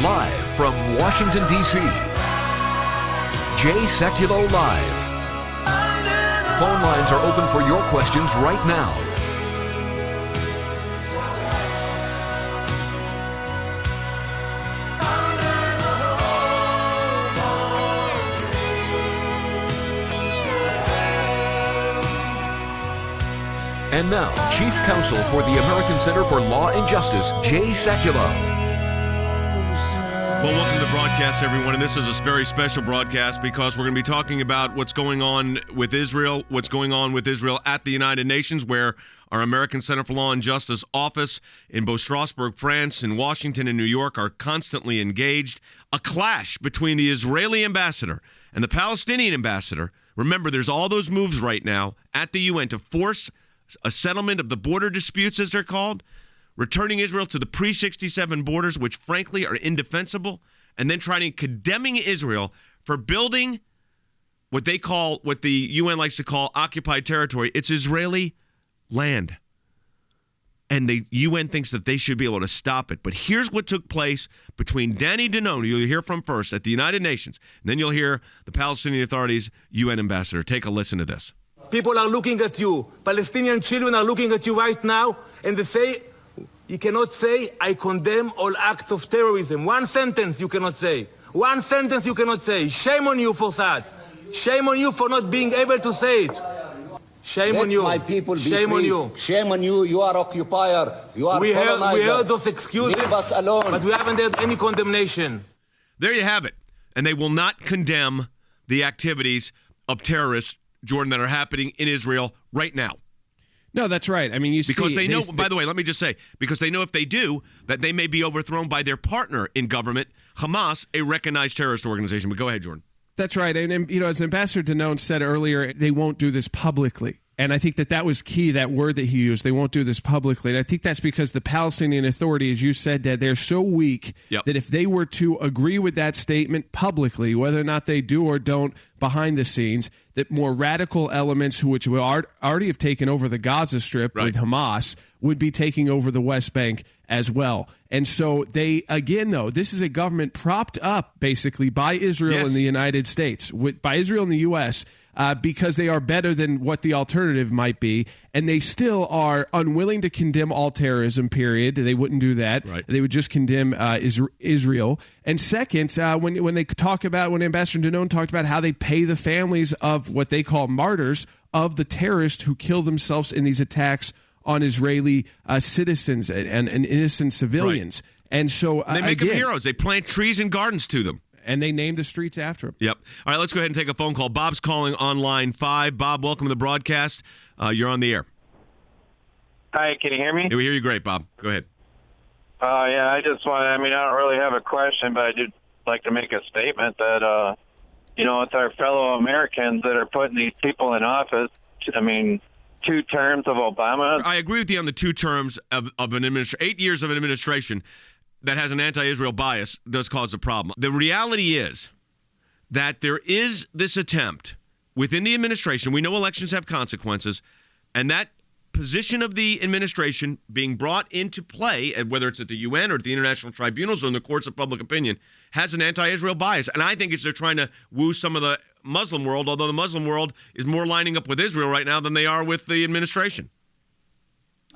Live from Washington, D.C., Sekulow Live. Phone lines are open for your questions right now. And now, Chief Counsel for the American Center for Law and Justice, Sekulow. Well, welcome to the broadcast, everyone, and this is a very special broadcast because we're going to be talking about what's going on with Israel, at the United Nations, where our American Center for Law and Justice office in both Strasbourg, France, and Washington and New York are constantly engaged. A clash between the Israeli ambassador and the Palestinian ambassador. Remember, there's all those moves right now at the UN to force a settlement of the border disputes, as they're called, returning Israel to the pre-67 borders, which frankly are indefensible, and then condemning Israel for building what the UN likes to call occupied territory. It's Israeli land. And the UN thinks that they should be able to stop it. But here's what took place between Danny Danon, who you'll hear from first, at the United Nations, and then you'll hear the Palestinian Authority's UN ambassador. Take a listen to this. People are looking at you. Palestinian children are looking at you right now, and they say, you cannot say, I condemn all acts of terrorism. One sentence you cannot say. One sentence you cannot say. Shame on you for that. Shame on you for not being able to say it. Shame on you. My people be Shame free. on you. Shame on you. You are occupier. You are colonizer. We heard those excuses, leave us alone. But we haven't heard any condemnation. There you have it. And they will not condemn the activities of terrorists, Jordan, that are happening in Israel right now. No, that's right. I mean, because they know, by the way, let me just say, because they know if they do, that they may be overthrown by their partner in government, Hamas, a recognized terrorist organization. But go ahead, Jordan. That's right. And as Ambassador Danon said earlier, they won't do this publicly. And I think that was key, that word that he used. They won't do this publicly. And I think that's because the Palestinian Authority, as you said, Dad, they're so weak that if they were to agree with that statement publicly, whether or not they do or don't behind the scenes, that more radical elements which already have taken over the Gaza Strip with Hamas would be taking over the West Bank as well. And so they, again, though, this is a government propped up basically by Israel and the United States, by Israel and the U.S., because they are better than what the alternative might be, and they still are unwilling to condemn all terrorism, period. They wouldn't do that. Right. They would just condemn Israel. And second, when they talk about, when Ambassador Danon talked about how they pay the families of what they call martyrs of the terrorists who kill themselves in these attacks on Israeli citizens and innocent civilians. Right. And so they make them heroes. They plant trees and gardens to them. And they named the streets after him. Yep. All right, let's go ahead and take a phone call. Bob's calling on line 5. Bob, welcome to the broadcast. You're on the air. Hi, can you hear me? Yeah, we hear you great, Bob. Go ahead. Yeah, I don't really have a question, but I do like to make a statement that, it's our fellow Americans that are putting these people in office. I mean, 2 terms of Obama. I agree with you on the 2 terms of an administration, 8 years of an administration that has an anti-Israel bias does cause a problem. The reality is that there is this attempt within the administration. We know elections have consequences, and that position of the administration being brought into play, whether it's at the UN or at the international tribunals or in the courts of public opinion, has an anti-Israel bias. And I think they're trying to woo some of the Muslim world, although the Muslim world is more lining up with Israel right now than they are with the administration.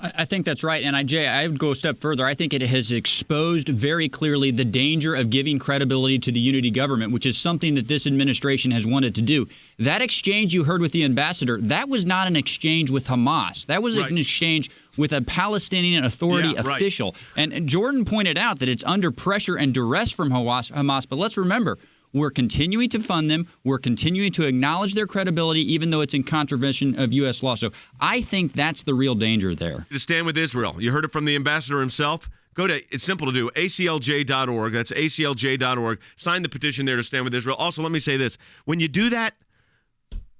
I think that's right. And I would go a step further. I think it has exposed very clearly the danger of giving credibility to the unity government, which is something that this administration has wanted to do. That exchange you heard with the ambassador, that was not an exchange with Hamas. That was an exchange with a Palestinian Authority official. Right. And Jordan pointed out that it's under pressure and duress from Hamas. But let's remember, we're continuing to fund them. We're continuing to acknowledge their credibility, even though it's in contravention of U.S. law. So I think that's the real danger there. To stand with Israel. You heard it from the ambassador himself. It's simple to do, aclj.org. That's aclj.org. Sign the petition there to stand with Israel. Also, let me say this. When you do that,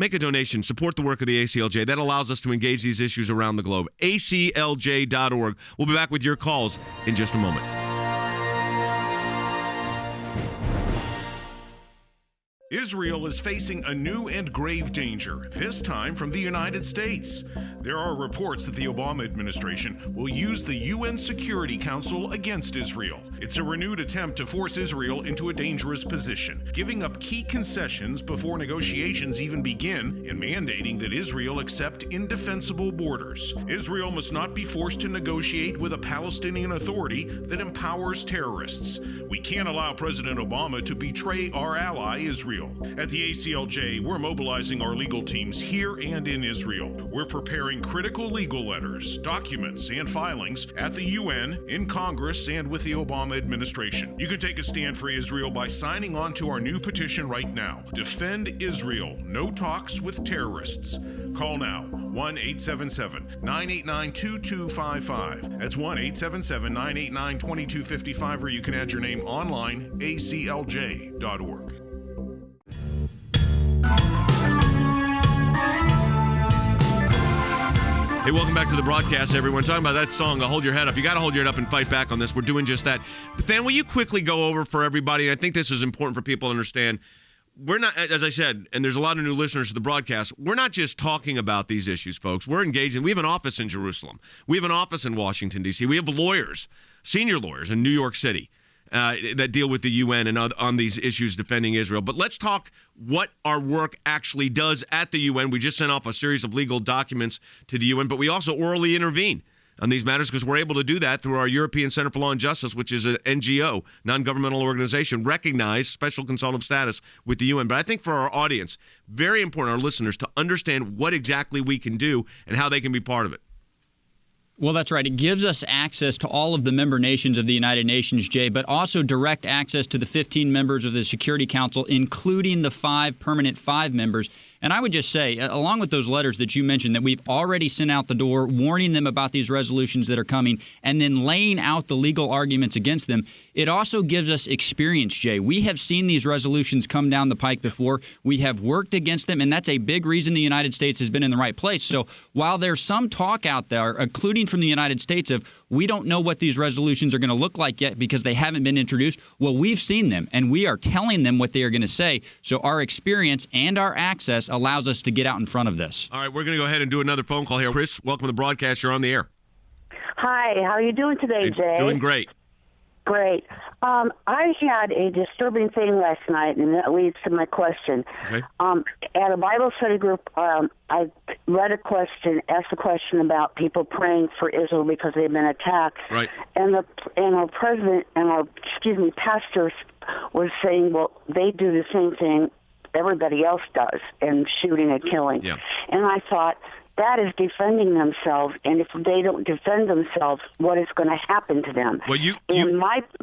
make a donation. Support the work of the ACLJ. That allows us to engage these issues around the globe. aclj.org. We'll be back with your calls in just a moment. Israel is facing a new and grave danger, this time from the United States. There are reports that the Obama administration will use the UN Security Council against Israel. It's a renewed attempt to force Israel into a dangerous position, giving up key concessions before negotiations even begin and mandating that Israel accept indefensible borders. Israel must not be forced to negotiate with a Palestinian Authority that empowers terrorists. We can't allow President Obama to betray our ally, Israel. At the ACLJ, we're mobilizing our legal teams here and in Israel. We're preparing critical legal letters, documents, and filings at the UN, in Congress, and with the Obama administration. You can take a stand for Israel by signing on to our new petition right now. Defend Israel. No talks with terrorists. Call now. 1-877-989-2255. That's 1-877-989-2255, or you can add your name online, aclj.org. Hey, welcome back to the broadcast, everyone. Talking about that song, Hold Your Head Up. You got to hold your head up and fight back on this. We're doing just that. But then will you quickly go over for everybody, and I think this is important for people to understand, we're not, as I said, and there's a lot of new listeners to the broadcast, we're not just talking about these issues, folks. We're engaging. We have an office in Jerusalem. We have an office in Washington, D.C. We have lawyers, senior lawyers in New York City that deal with the UN and on these issues defending Israel. But let's talk what our work actually does at the UN. We just sent off a series of legal documents to the UN, but we also orally intervene on these matters because we're able to do that through our European Center for Law and Justice, which is an NGO, non-governmental organization, recognized special consultative status with the UN. But I think for our audience, very important, our listeners, to understand what exactly we can do and how they can be part of it. Well, that's right. It gives us access to all of the member nations of the United Nations, Jay, but also direct access to the 15 members of the Security Council, including the 5 permanent 5 members. And I would just say, along with those letters that you mentioned that we've already sent out the door, warning them about these resolutions that are coming, and then laying out the legal arguments against them, it also gives us experience, Jay. We have seen these resolutions come down the pike before. We have worked against them, and that's a big reason the United States has been in the right place. So while there's some talk out there, including from the United States, of we don't know what these resolutions are going to look like yet because they haven't been introduced, well, we've seen them, and we are telling them what they are going to say. So our experience and our access allows us to get out in front of this. All right, we're going to go ahead and do another phone call here. Chris, welcome to the broadcast. You're on the air. Hi, how are you doing today, Jay? Doing great. Great. I had a disturbing thing last night, and that leads to my question. Okay. At a Bible study group, I read a question, asked a question about people praying for Israel because they've been attacked. Right. And our president and our pastors was saying, well, they do the same thing everybody else does, and shooting and killing. Yeah. And I thought, that is defending themselves, and if they don't defend themselves, what is going to happen to them? Well,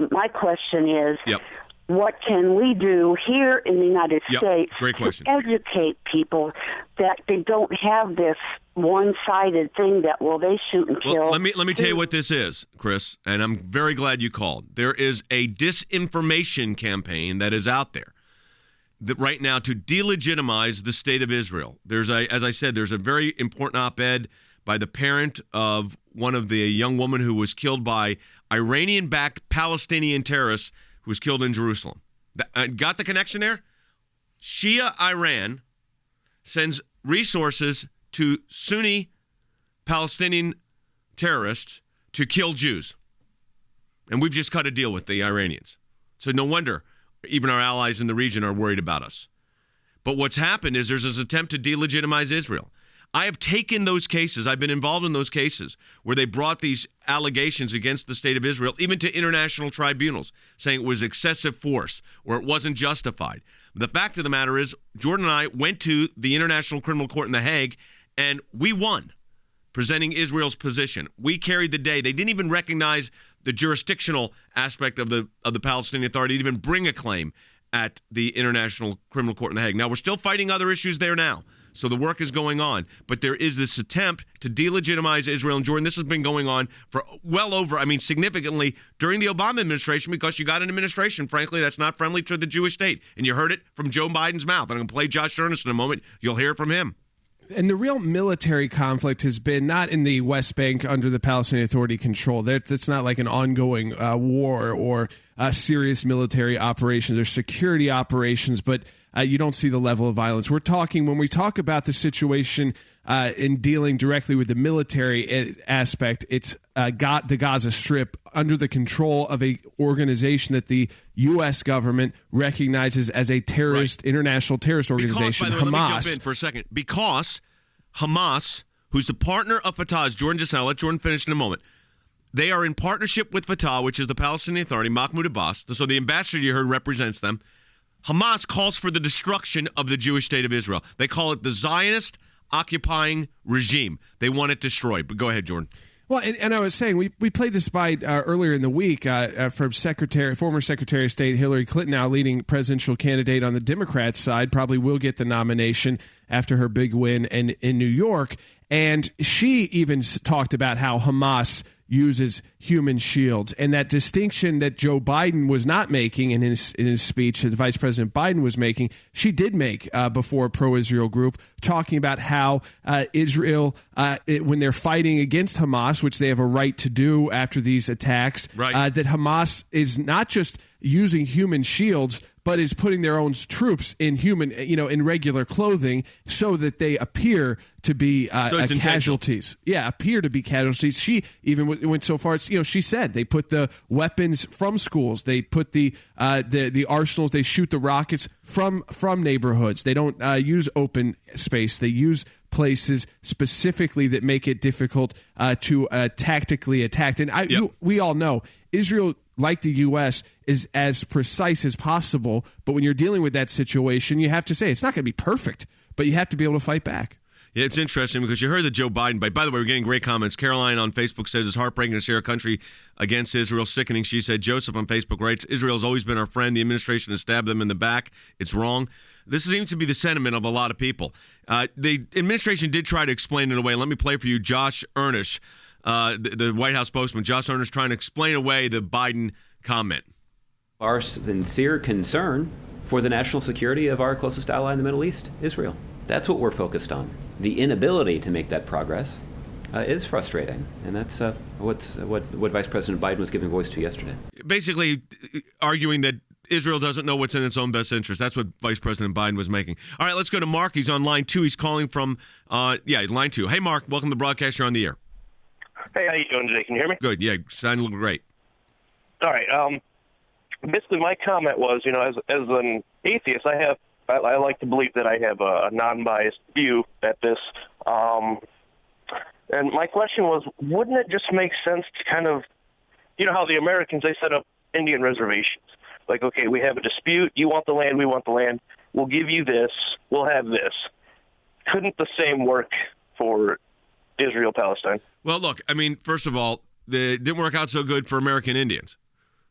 my question is, yep. What can we do here in the United States Great question. to educate people that they don't have this one-sided thing that, well, they shoot and kill? Well, let me tell you what this is, Chris, and I'm very glad you called. There is a disinformation campaign that is out there that right now to delegitimize the state of Israel. As I said, there's a very important op-ed by the parent of one of the young woman who was killed by Iranian-backed Palestinian terrorists who was killed in Jerusalem. Got the connection there? Shia Iran sends resources to Sunni Palestinian terrorists to kill Jews. And we've just cut a deal with the Iranians. So no wonder even our allies in the region are worried about us. But what's happened is there's this attempt to delegitimize Israel. I have taken those cases. I've been involved in those cases where they brought these allegations against the state of Israel, even to international tribunals, saying it was excessive force or it wasn't justified. The fact of the matter is, Jordan and I went to the International Criminal Court in The Hague, and we won, presenting Israel's position. We carried the day. They didn't even recognize the jurisdictional aspect of the Palestinian Authority to even bring a claim at the International Criminal Court in The Hague. Now, we're still fighting other issues there now, so the work is going on. But there is this attempt to delegitimize Israel and Jordan. This has been going on for well over, significantly during the Obama administration, because you got an administration, frankly, that's not friendly to the Jewish state. And you heard it from Joe Biden's mouth. I'm going to play Josh Earnest in a moment. You'll hear it from him. And the real military conflict has been not in the West Bank under the Palestinian Authority control. That's not like an ongoing war or serious military operations or security operations, but you don't see the level of violence. When we talk about the situation in dealing directly with the military aspect, it's got the Gaza Strip under the control of a organization that the U.S. government recognizes as a terrorist, international terrorist organization, because, by the way, Hamas. let me jump in for a second. Because Hamas, who's the partner of Fatah, as Jordan just said, I'll let Jordan finish in a moment, they are in partnership with Fatah, which is the Palestinian Authority, Mahmoud Abbas. So the ambassador you heard represents them. Hamas calls for the destruction of the Jewish state of Israel. They call it the Zionist occupying regime. They want it destroyed. But go ahead, Jordan. Well, and I was saying, we played this bite earlier in the week from former Secretary of State Hillary Clinton, now leading presidential candidate on the Democrats side, probably will get the nomination after her big win in New York. And she even talked about how Hamas uses human shields, and that distinction that Joe Biden was not making in his speech that Vice President Biden was making, she did make before a pro-Israel group, talking about how Israel, when they're fighting against Hamas, which they have a right to do after these attacks, that Hamas is not just using human shields, but is putting their own troops in in regular clothing so that they appear to be casualties. Yeah, appear to be casualties. She even went so far as, she said they put the weapons from schools. They put the arsenals. They shoot the rockets from neighborhoods. They don't use open space. They use places specifically that make it difficult to tactically attack. And we all know Israel, like the U.S., is as precise as possible. But when you're dealing with that situation, you have to say it's not going to be perfect, but you have to be able to fight back. Yeah, it's interesting because you heard the Joe Biden bite. By the way, we're getting great comments. Caroline on Facebook says it's heartbreaking to see our country against Israel. Sickening, she said. Joseph on Facebook writes, Israel's always been our friend. The administration has stabbed them in the back. It's wrong. This seems to be the sentiment of a lot of people. The administration did try to explain it away. Let me play for you Josh Earnish, the White House spokesman. Josh Earnish trying to explain away the Biden comment. Our sincere concern for the national security of our closest ally in the Middle East, Israel. That's what we're focused on. The inability to make that progress is frustrating, and that's what Vice President Biden was giving voice to yesterday. Basically, arguing that Israel doesn't know what's in its own best interest. That's what Vice President Biden was making. All right, let's go to Mark. He's on line 2. He's calling from, line 2. Hey, Mark, welcome to the broadcast. You're on the air. Hey, how you doing today? Can you hear me? Good, yeah, sound great. All right. Basically, my comment was, as an atheist, I like to believe that I have a non-biased view at this. And my question was, wouldn't it just make sense to kind of, how the Americans, they set up Indian reservations. Like, okay, we have a dispute. You want the land. We want the land. We'll give you this. We'll have this. Couldn't the same work for Israel, Palestine? Well, look, first of all, it didn't work out so good for American Indians.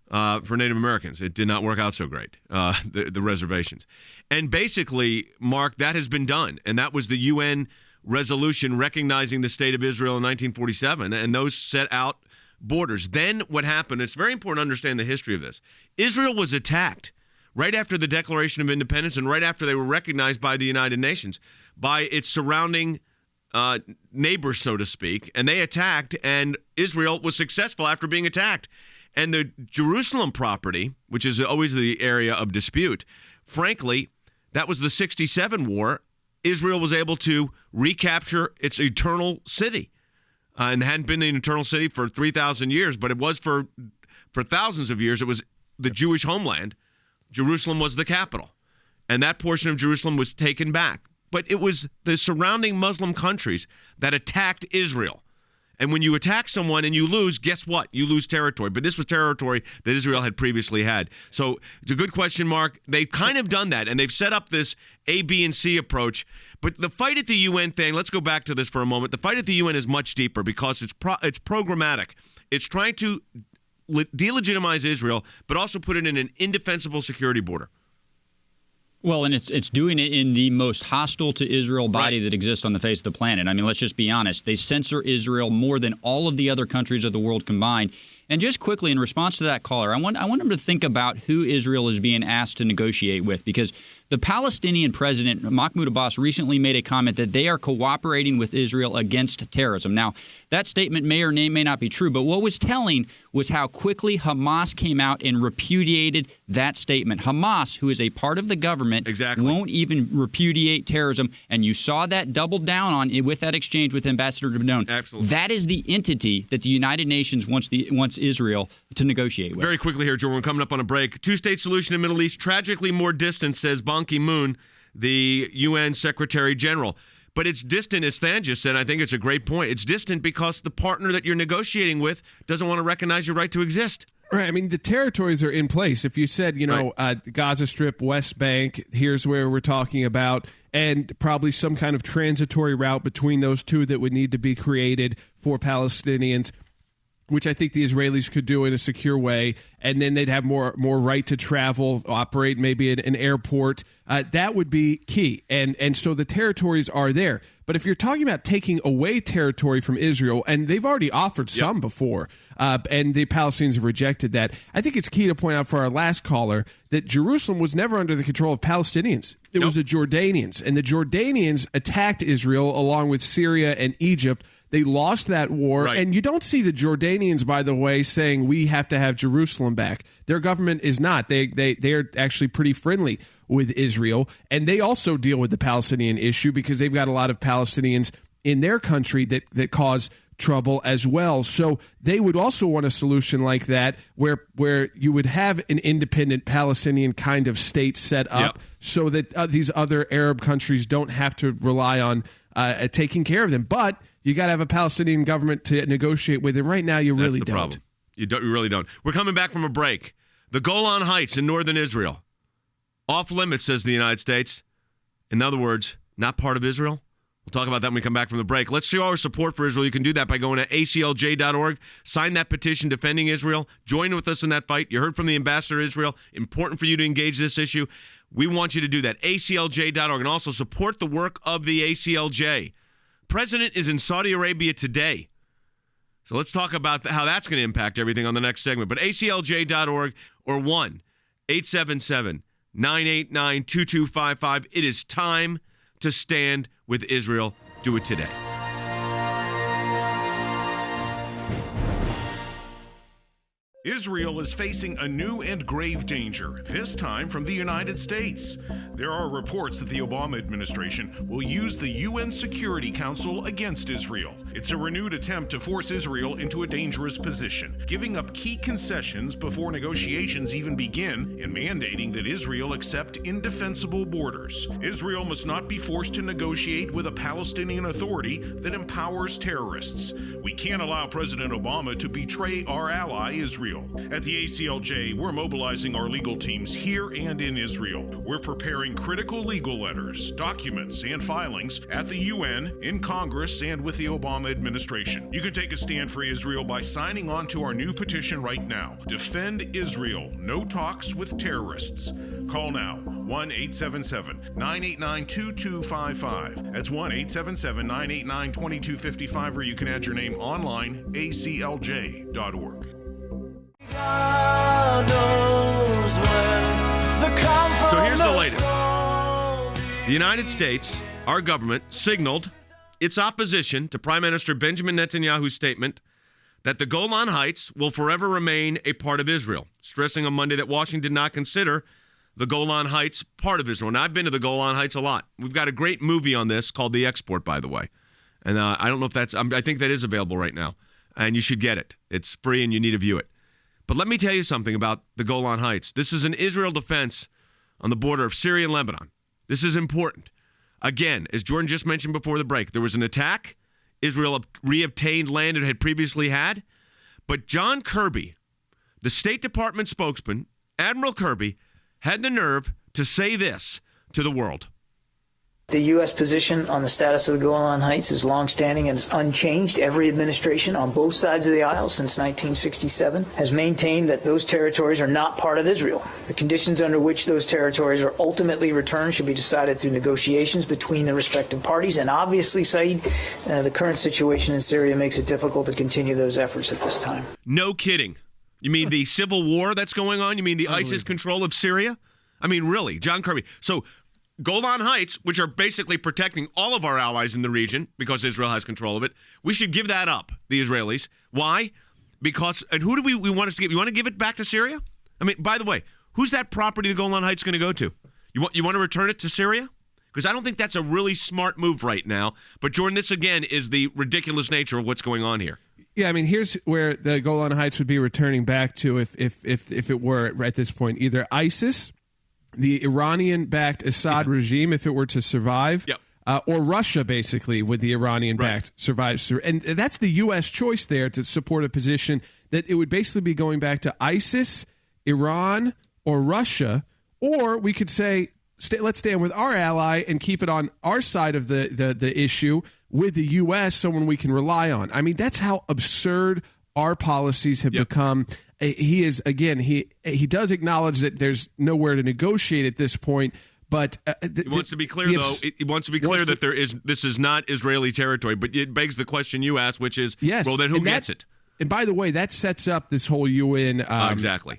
For Native Americans, it did not work out so great, the reservations. And basically, Mark, that has been done. And that was the UN resolution recognizing the state of Israel in 1947. And those set out borders. Then what happened, it's very important to understand the history of this. Israel was attacked right after the Declaration of Independence and right after they were recognized by the United Nations, by its surrounding neighbors, so to speak. And they attacked, and Israel was successful after being attacked. And the Jerusalem property, which is always the area of dispute, frankly, that was the 67 war. Israel was able to recapture its eternal city. And it hadn't been an eternal city for 3,000 years, but it was for thousands of years. It was the Jewish homeland. Jerusalem was the capital. And that portion of Jerusalem was taken back. But it was the surrounding Muslim countries that attacked Israel. And when you attack someone and you lose, guess what? You lose territory. But this was territory that Israel had previously had. So it's a good question, Mark. They've kind of done that, and they've set up this A, B, and C approach. But the fight at the UN thing, let's go back to this for a moment. The fight at the UN is much deeper because it's programmatic. It's trying to delegitimize Israel, but also put it in an indefensible security border. Well, and it's doing it in the most hostile to Israel body that exists on the face of the planet. Let's just be honest. They censor Israel more than all of the other countries of the world combined. And just quickly, in response to that caller, I want them to think about who Israel is being asked to negotiate with, because The Palestinian president, Mahmoud Abbas, recently made a comment that they are cooperating with Israel against terrorism. Now, that statement may or may not be true, but what was telling was how quickly Hamas came out and repudiated that statement. Hamas, who is a part of the government, won't even repudiate terrorism, and you saw that doubled down on with that exchange with Ambassador Dabnone. Absolutely. That is the entity that the United Nations wants Israel to negotiate with. Very quickly here, Jordan, we're coming up on a break. Two-state solution in the Middle East, tragically more distant, says Ban Ki-moon, the UN Secretary General. But it's distant, as Than just said. I think it's a great point. It's distant because the partner that you're negotiating with doesn't want to recognize your right to exist. Right. I mean, the territories are in place. If you said, Gaza Strip, West Bank, here's where we're talking about, and probably some kind of transitory route between those two that would need to be created for Palestinians, which I think the Israelis could do in a secure way, and then they'd have more right to travel, operate maybe an airport. That would be key. And so the territories are there. But if you're talking about taking away territory from Israel, and they've already offered some before, and the Palestinians have rejected that, I think it's key to point out for our last caller that Jerusalem was never under the control of Palestinians. It was the Jordanians. And the Jordanians attacked Israel along with Syria and Egypt. They lost that war, and you don't see the Jordanians, by the way, saying we have to have Jerusalem back. Their government is not. They're actually pretty friendly with Israel, and they also deal with the Palestinian issue because they've got a lot of Palestinians in their country that cause trouble as well. So they would also want a solution like that where you would have an independent Palestinian kind of state set up so that these other Arab countries don't have to rely on taking care of them. But you got to have a Palestinian government to negotiate with, and right now you really don't. Problem. You really don't. We're coming back from a break. The Golan Heights in northern Israel, off limits, says the United States. In other words, not part of Israel. We'll talk about that when we come back from the break. Let's show our support for Israel. You can do that by going to aclj.org, sign that petition defending Israel, join with us in that fight. You heard from the ambassador of Israel. Important for you to engage this issue. We want you to do that, aclj.org, and also support the work of the ACLJ. President is in Saudi Arabia today. So let's talk about how that's going to impact everything on the next segment. But aclj.org or 1-877-989-2255. It is time to stand with Israel. Do it today. Israel is facing a new and grave danger, this time from the United States. There are reports that the Obama administration will use the UN Security Council against Israel. It's a renewed attempt to force Israel into a dangerous position, giving up key concessions before negotiations even begin and mandating that Israel accept indefensible borders. Israel must not be forced to negotiate with a Palestinian authority that empowers terrorists. We can't allow President Obama to betray our ally, Israel. At the ACLJ, we're mobilizing our legal teams here and in Israel. We're preparing critical legal letters, documents, and filings at the UN, in Congress, and with the Obama administration. You can take a stand for Israel by signing on to our new petition right now. Defend Israel. No talks with terrorists. Call now. 1-877-989-2255. That's 1-877-989-2255, or you can add your name online, aclj.org. So here's the latest. The United States, our government, signaled its opposition to Prime Minister Benjamin Netanyahu's statement that the Golan Heights will forever remain a part of Israel, stressing on Monday that Washington did not consider the Golan Heights part of Israel. Now, I've been to the Golan Heights a lot. We've got a great movie on this called The Export, by the way. And I don't know if that's, I think that is available right now. And you should get it. It's free and you need to view it. But let me tell you something about the Golan Heights. This is an Israel defense on the border of Syria and Lebanon. This is important. Again, as Jordan just mentioned before the break, there was an attack. Israel reobtained land it had previously had. But John Kirby, the State Department spokesman, Admiral Kirby, had the nerve to say this to the world. The U.S. position on the status of the Golan Heights is longstanding and is unchanged. Every administration on both sides of the aisle since 1967 has maintained that those territories are not part of Israel. The conditions under which those territories are ultimately returned should be decided through negotiations between the respective parties. And obviously, Saeed, the current situation in Syria makes it difficult to continue those efforts at this time. No kidding. You mean the civil war that's going on? You mean the ISIS control of Syria? I mean, really, John Kirby. So Golan Heights, which are basically protecting all of our allies in the region because Israel has control of it, we should give that up, the Israelis. Why? Because, and who do we want us to give? You want to give it back to Syria? I mean, by the way, who's that property the Golan Heights going to go to? You want to return it to Syria? Because I don't think that's a really smart move right now. But, Jordan, this, again, is the ridiculous nature of what's going on here. Yeah, I mean, here's where the Golan Heights would be returning back to if it were at this point. Either ISIS, the Iranian-backed Assad regime, if it were to survive, or Russia, basically, with the Iranian-backed survive. And that's the U.S. choice there to support a position that it would basically be going back to ISIS, Iran, or Russia. Or we could say, let's stand with our ally and keep it on our side of the issue with the U.S., someone we can rely on. I mean, that's how absurd our policies have become. He is, again, he does acknowledge that there's nowhere to negotiate at this point, but he wants to be clear, though. He wants to be clear that this is not Israeli territory. But it begs the question you asked, which is, well, then who gets it? And by the way, that sets up this whole UN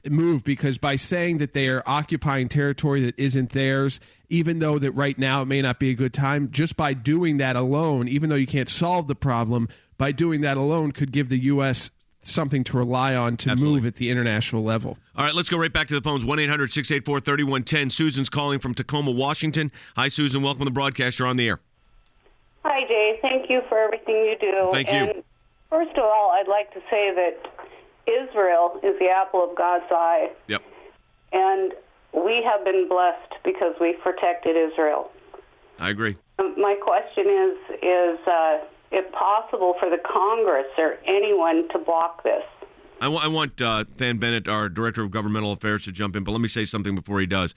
move, because by saying that they are occupying territory that isn't theirs, even though that right now it may not be a good time, just by doing that alone, even though you can't solve the problem, by doing that alone could give the U.S. something to rely on to move at the international level. All right, let's go right back to the phones. 1-800-684-3110. Susan's calling from Tacoma, Washington. Hi, Susan. Welcome to the broadcast. You're on the air. Hi, Jay. Thank you for everything you do. Thank you. First of all, I'd like to say that Israel is the apple of God's eye. Yep. And we have been blessed because we've protected Israel. I agree. My question is it possible for the Congress or anyone to block this? I want Than Bennett, our Director of Governmental Affairs, to jump in, but let me say something before he does.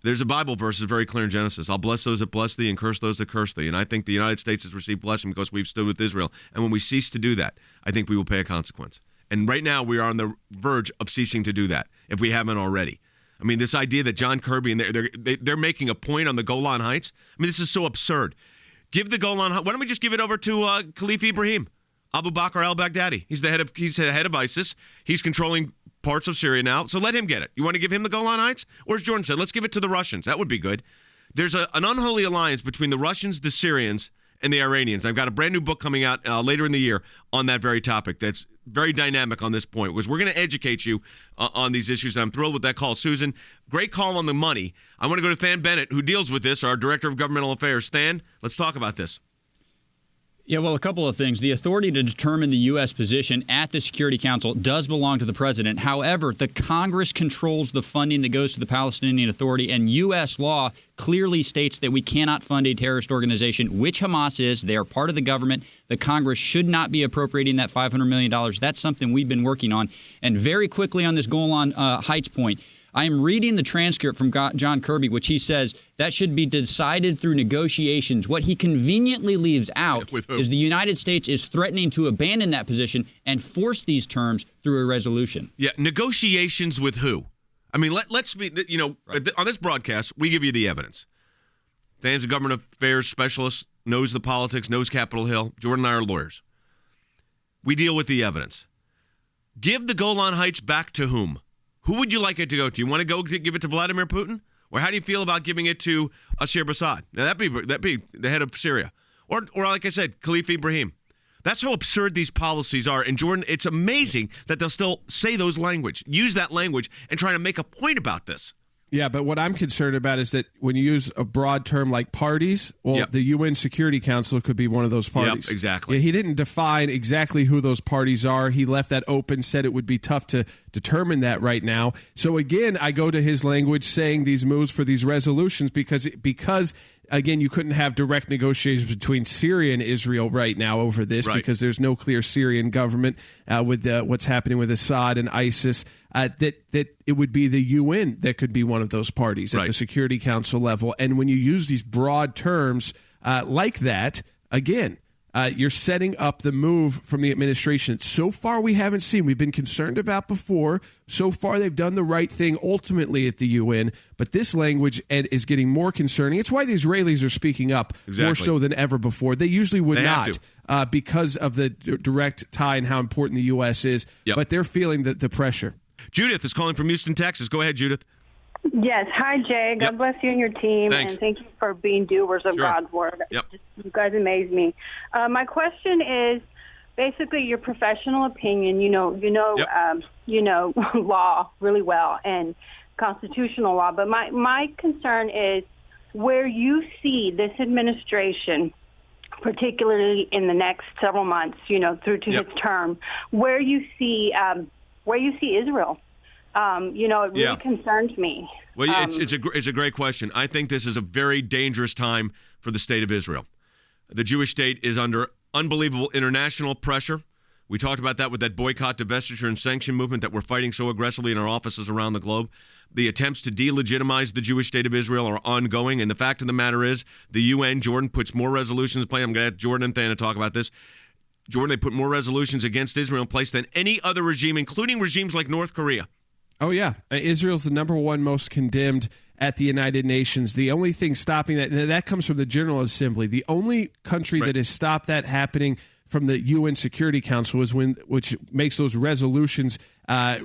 There's a Bible verse that's very clear in Genesis. I'll bless those that bless thee and curse those that curse thee. And I think the United States has received blessing because we've stood with Israel. And when we cease to do that, I think we will pay a consequence. And right now we are on the verge of ceasing to do that, if we haven't already. I mean, this idea that John Kirby and they're making a point on the Golan Heights. I mean, this is so absurd. Give the Golan Heights. Why don't we just give it over to Khalif Ibrahim, Abu Bakr al-Baghdadi? He's the head of ISIS. He's controlling parts of Syria now, so let him get it. You want to give him the Golan Heights? Or as Jordan said, let's give it to the Russians. That would be good. There's an unholy alliance between the Russians, the Syrians, and the Iranians. I've got a brand new book coming out later in the year on that very topic that's very dynamic on this point, because we're going to educate you on these issues. I'm thrilled with that call. Susan, great call on the money. I want to go to Than Bennett, who deals with this, our Director of Governmental Affairs. Than, let's talk about this. Yeah, well, a couple of things. The authority to determine the U.S. position at the Security Council does belong to the president. However, the Congress controls the funding that goes to the Palestinian Authority, and U.S. law clearly states that we cannot fund a terrorist organization, which Hamas is. They are part of the government. The Congress should not be appropriating that $500 million. That's something we've been working on. And very quickly on this Golan Heights point, I am reading the transcript from John Kirby, which he says that should be decided through negotiations. What he conveniently leaves out is the United States is threatening to abandon that position and force these terms through a resolution. Yeah, negotiations with who? I mean, let's be, on this broadcast, we give you the evidence. Than's a government affairs specialist, knows the politics, knows Capitol Hill. Jordan and I are lawyers. We deal with the evidence. Give the Golan Heights back to whom? Who would you like it to go to? You want to go give it to Vladimir Putin? Or how do you feel about giving it to Assad? Now, that'd be the head of Syria. Or like I said, Khalif Ibrahim. That's how absurd these policies are. And, Jordan, it's amazing that they'll still say use that language, and try to make a point about this. Yeah, but what I'm concerned about is that when you use a broad term like parties, the UN Security Council could be one of those parties. Yep, exactly. Yeah, he didn't define exactly who those parties are. He left that open, said it would be tough to determine that right now. So again, I go to his language saying these moves for these resolutions because again, you couldn't have direct negotiations between Syria and Israel right now over this because there's no clear Syrian government with what's happening with Assad and ISIS. That it would be the UN that could be one of those parties at the Security Council level. And when you use these broad terms like that, again, you're setting up the move from the administration. So far, we haven't seen. We've been concerned about before. So far, they've done the right thing ultimately at the UN. But this language is getting more concerning. It's why the Israelis are speaking up more so than ever before. They usually would not because of the direct tie and how important the U.S. is. But they're feeling the pressure. Judith is calling from Houston, Texas. Go ahead, Judith. Yes. Hi, Jay. God bless you and your team. Thanks. And thank you for being doers of God's word. Yep. You guys amaze me. My question is basically your professional opinion. You know law really well and constitutional law. But my concern is where you see this administration, particularly in the next several months, through to his term, where you see Israel. It really concerns me. Well, it's a great question. I think this is a very dangerous time for the state of Israel. The Jewish state is under unbelievable international pressure. We talked about that with that boycott, divestiture, and sanction movement that we're fighting so aggressively in our offices around the globe. The attempts to delegitimize the Jewish state of Israel are ongoing, and the fact of the matter is the UN, Jordan, puts more resolutions in place. I'm going to have Jordan and Thana talk about this. Jordan, they put more resolutions against Israel in place than any other regime, including regimes like North Korea. Oh, yeah. Israel's the number one most condemned at the United Nations. The only thing stopping that, and that comes from the General Assembly, the only country that has stopped that happening from the UN Security Council which makes those resolutions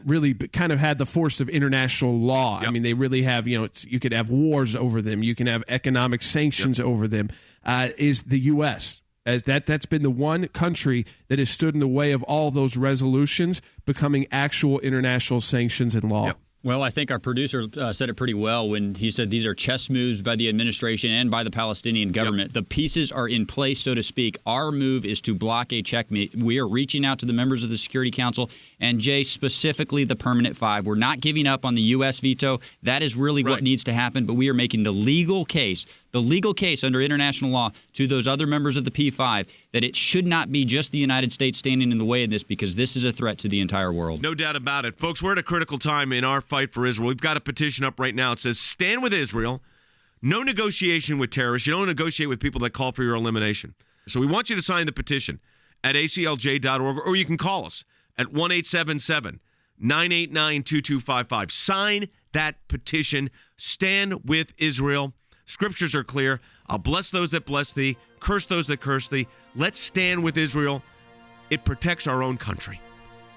really kind of had the force of international law. I mean, they really have, you could have wars over them. You can have economic sanctions over them, is the U.S., as that's been the one country that has stood in the way of all those resolutions becoming actual international sanctions and law. Well, I think our producer said it pretty well when he said these are chess moves by the administration and by the Palestinian government. The pieces are in place, so to speak. Our move is to block a checkmate. We are reaching out to the members of the Security Council and, Jay, specifically the Permanent Five. We're not giving up on the U.S. veto. That is really what needs to happen, but we are making the legal case under international law to those other members of the P5 that it should not be just the United States standing in the way of this, because this is a threat to the entire world. No doubt about it. Folks, we're at a critical time in our fight for Israel. We've got a petition up right now. It says, stand with Israel. No negotiation with terrorists. You don't negotiate with people that call for your elimination. So we want you to sign the petition at aclj.org, or you can call us at 1-877-989-2255. Sign that petition. Stand with Israel. Scriptures are clear. I'll bless those that bless thee, curse those that curse thee. Let's stand with Israel. It protects our own country,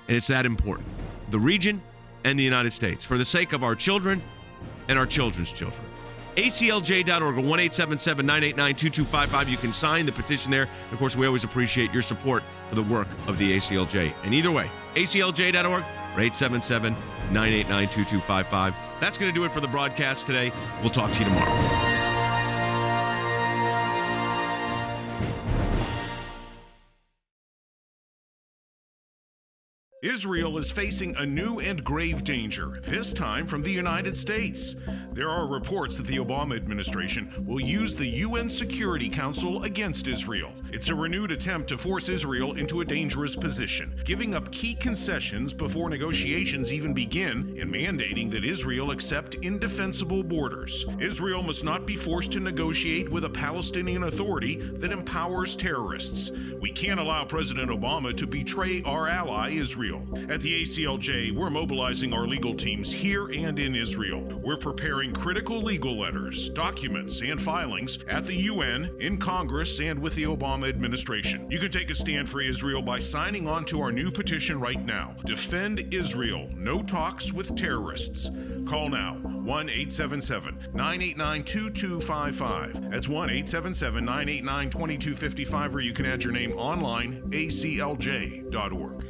and it's that important. The region and the United States, for the sake of our children and our children's children. ACLJ.org, 1-877-989-2255. You can sign the petition there. And of course, we always appreciate your support for the work of the ACLJ. And either way, ACLJ.org or 877-989-2255. That's going to do it for the broadcast today. We'll talk to you tomorrow. Israel is facing a new and grave danger, this time from the United States. There are reports that the Obama administration will use the UN Security Council against Israel. It's a renewed attempt to force Israel into a dangerous position, giving up key concessions before negotiations even begin and mandating that Israel accept indefensible borders. Israel must not be forced to negotiate with a Palestinian Authority that empowers terrorists. We can't allow President Obama to betray our ally, Israel. At the ACLJ, we're mobilizing our legal teams here and in Israel. We're preparing critical legal letters, documents, and filings at the UN, in Congress, and with the Obama administration. You can take a stand for Israel by signing on to our new petition right now. Defend Israel. No talks with terrorists. Call now. 1-877-989-2255. That's 1-877-989-2255, or you can add your name online, aclj.org.